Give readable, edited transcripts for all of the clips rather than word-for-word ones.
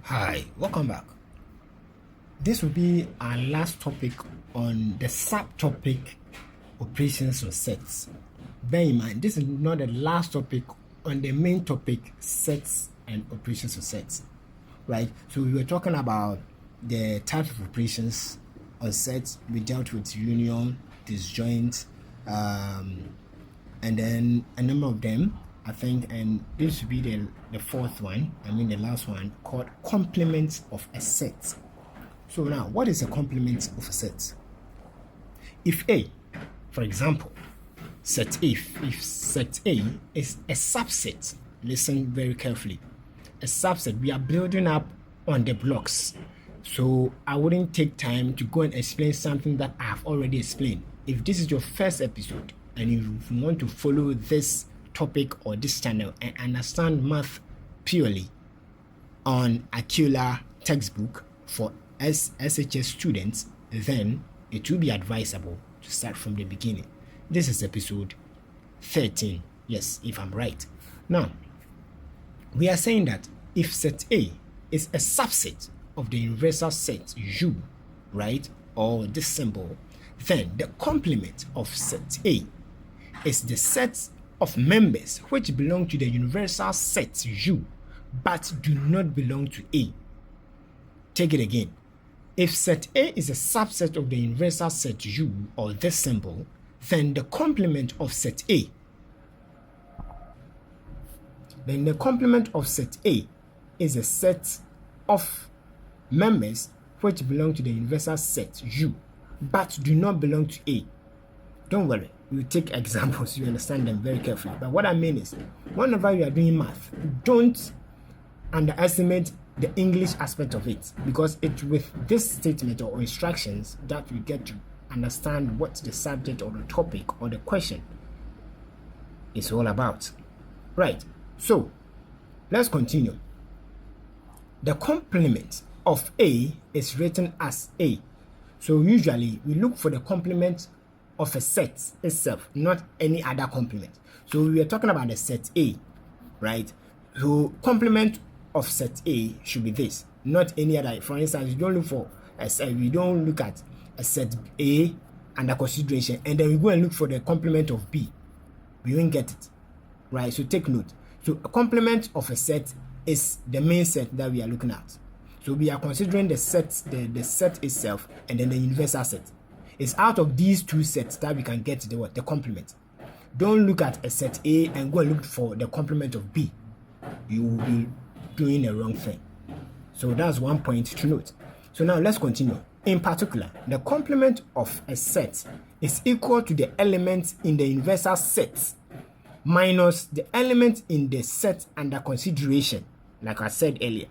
Hi, welcome back. This will be our last topic on the subtopic operations on sets. Bear in mind, this is not the last topic on the main topic, sets and operations on sets, right? So we were talking about the types of operations on sets. We dealt with union, disjoint, and then a number of them, I think, and this will be the fourth one, the last one, called complements of a set. So now, what is a complement of a set? If A, for example, set A, if set A is a subset, listen very carefully, a subset, we are building up on the blocks. So I wouldn't take time to go and explain something that I've already explained. If this is your first episode and you want to follow this topic or this channel and understand math purely on AKI-OLA textbook for SHS students, then it will be advisable to start from the beginning. This is episode 13, yes, if I'm right. Now, we are saying that if set A is a subset of the universal set U, right, or this symbol, then the complement of set A is the set of members which belong to the universal set U but do not belong to A. Take it again. If set A is a subset of the universal set U, or this symbol, then the complement of set A is a set of members which belong to the universal set U but do not belong to A. Don't worry, we will take examples, you understand them very carefully. But what I mean is, whenever you are doing math, don't underestimate the English aspect of it, because it's with this statement or instructions that we get to understand what the subject or the topic or the question is all about. Right, so let's continue. The complement of A is written as A. So usually we look for the complement of a set itself, not any other complement. So we are talking about the set A, right? So complement of set A should be this, not any other. For instance, we don't look at a set A under consideration and then we go and look for the complement of B. We won't get it, right? So take note. So a complement of a set is the main set that we are looking at. So we are considering the set, the set itself, and then the universal set. It's out of these two sets that we can get the complement. Don't look at a set A and go and look for the complement of B. You will be doing the wrong thing. So that's one point to note. So now let's continue. In particular, the complement of a set is equal to the element in the universal set minus the element in the set under consideration, like I said earlier.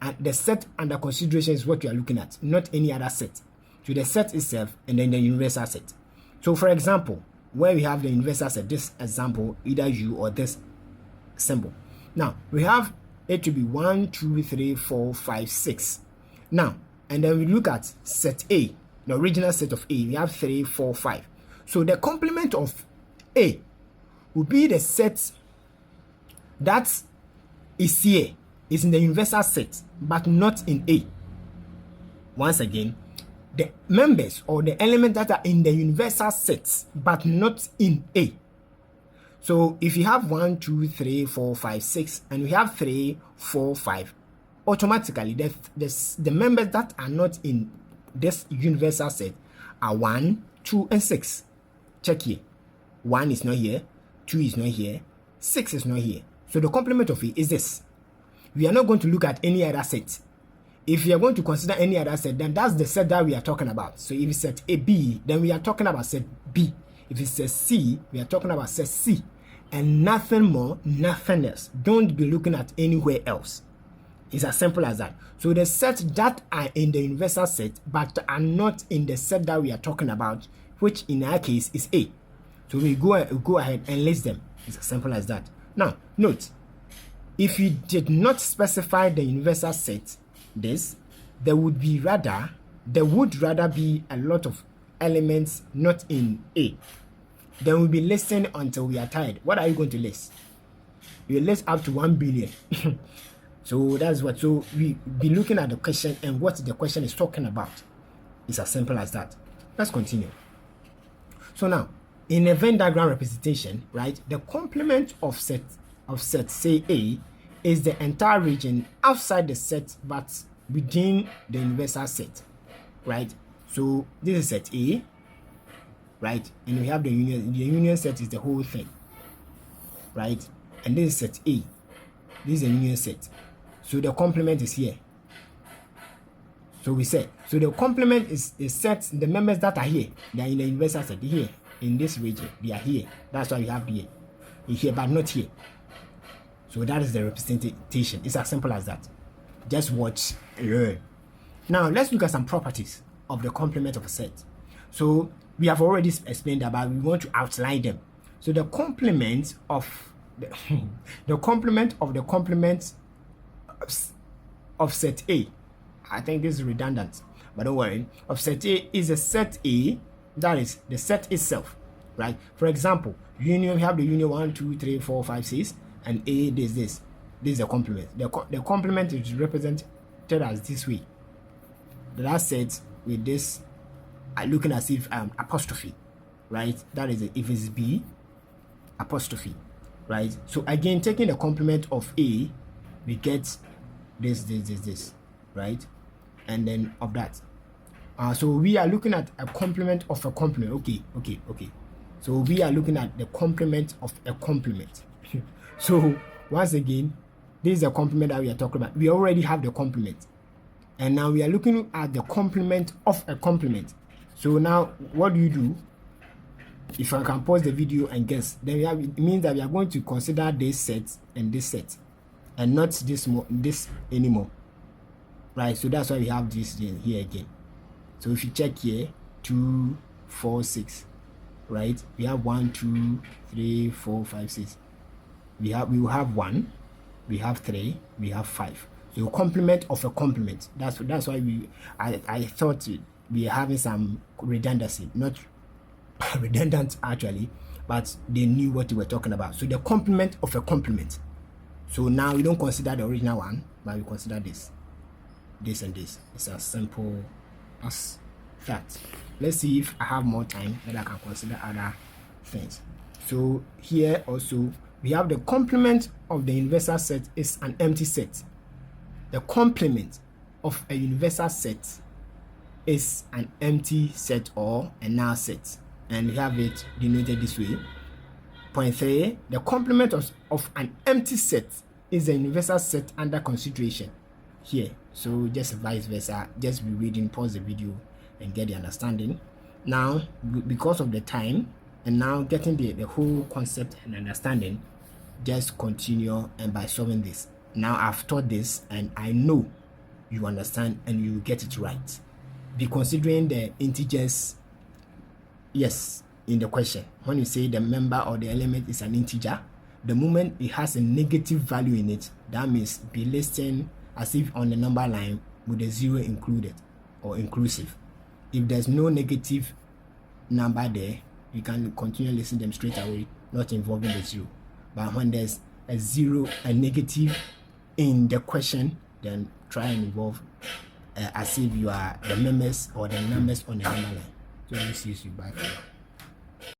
And the set under consideration is what you are looking at, not any other set. So the set itself and then the universal set. So for example, where we have the universal set, this example, either U or this symbol. Now we have it to be 1, 2, 3, 4, 5, 6. Now, and then we look at set A, the original set of A, we have 3, 4, 5. So the complement of A will be the set that is here, is in the universal set, but not in A. Once again, the members or the elements that are in the universal set, but not in A. So if you have 1, 2, 3, 4, 5, 6, and we have 3, 4, 5, automatically the members that are not in this universal set are 1, 2, and 6. Check here. 1 is not here, 2 is not here, 6 is not here. So the complement of it is this. We are not going to look at any other set. If you are going to consider any other set, then that's the set that we are talking about. So if it's set AB, then we are talking about set B. If it's set C, we are talking about set C. And nothing more, nothing else. Don't be looking at anywhere else. It's as simple as that. So the sets that are in the universal set but are not in the set that we are talking about, which in our case is A. So we go ahead and list them. It's as simple as that. Now, note, if you did not specify the universal set, there would rather be a lot of elements not in A. Then we'll be listing until we are tired. What are you going to list? You list up to 1 billion. So that's what. So we be looking at the question and what the question is talking about. It's as simple as that. Let's continue. So now, in a Venn diagram representation, right, the complement of set say A is the entire region outside the set but within the universal set, right? So this is set A, right? And we have the union. The union set is the whole thing, right? And this is set A. This is a union set. So the complement is here. So we said, so the complement is set, the members that are here, they are in the universal set here, in this region, they are here. That's why we have here, but not here. So that is the representation. It's as simple as that. Just watch and learn. Now let's look at some properties of the complement of a set. So we have already explained that, but we want to outline them. So the complement of the complement of the complement of set A, I think this is redundant, but don't worry, of set A is a set A, that is the set itself, right? For example, union, we have the union 1, 2, 3, 4, 5, 6, and A, this is the complement. The complement is represented as this way. That set with this looking as if apostrophe, right? That is if it's B, apostrophe, right? So again, taking the complement of A, we get this, right? And then of that. So we are looking at a complement of a complement. Okay. So we are looking at the complement of a complement. So once again, this is a complement that we are talking about. We already have the complement. And now we are looking at the complement of a complement. So now what do you do? If I can pause the video and guess, then it means that we are going to consider this set and this set, and not this anymore, right? So that's why we have this here again. So if you check here, 2, 4, 6, right? We have 1, 2, 3, 4, 5, 6. We will have 1, we have 3, we have 5. So complement of a complement. That's why I thought we are having some redundancy, not redundant actually, but they knew what we were talking about. So the complement of a complement. So now we don't consider the original one, but we consider this and this. It's as simple as that. Let's see if I have more time that I can consider other things. So here also we have the complement of the universal set is an empty set. The complement of a universal set is an empty set or a null set, and we have it denoted this way. Point 3, the complement of an empty set is a universal set under consideration here. So just vice versa, just be reading, pause the video and get the understanding. Now because of the time and now getting the whole concept and understanding, just continue and by solving this. Now I've taught this and I know you understand and you get it right. Be considering the integers, yes, in the question. When you say the member or the element is an integer, the moment it has a negative value in it, that means be listing as if on the number line with a 0 included or inclusive. If there's no negative number there, you can continue listing them straight away, not involving the 0. But when there's a 0, a negative in the question, then try and involve as if you are the members or the numbers on the number line. So this is you. Bye for now.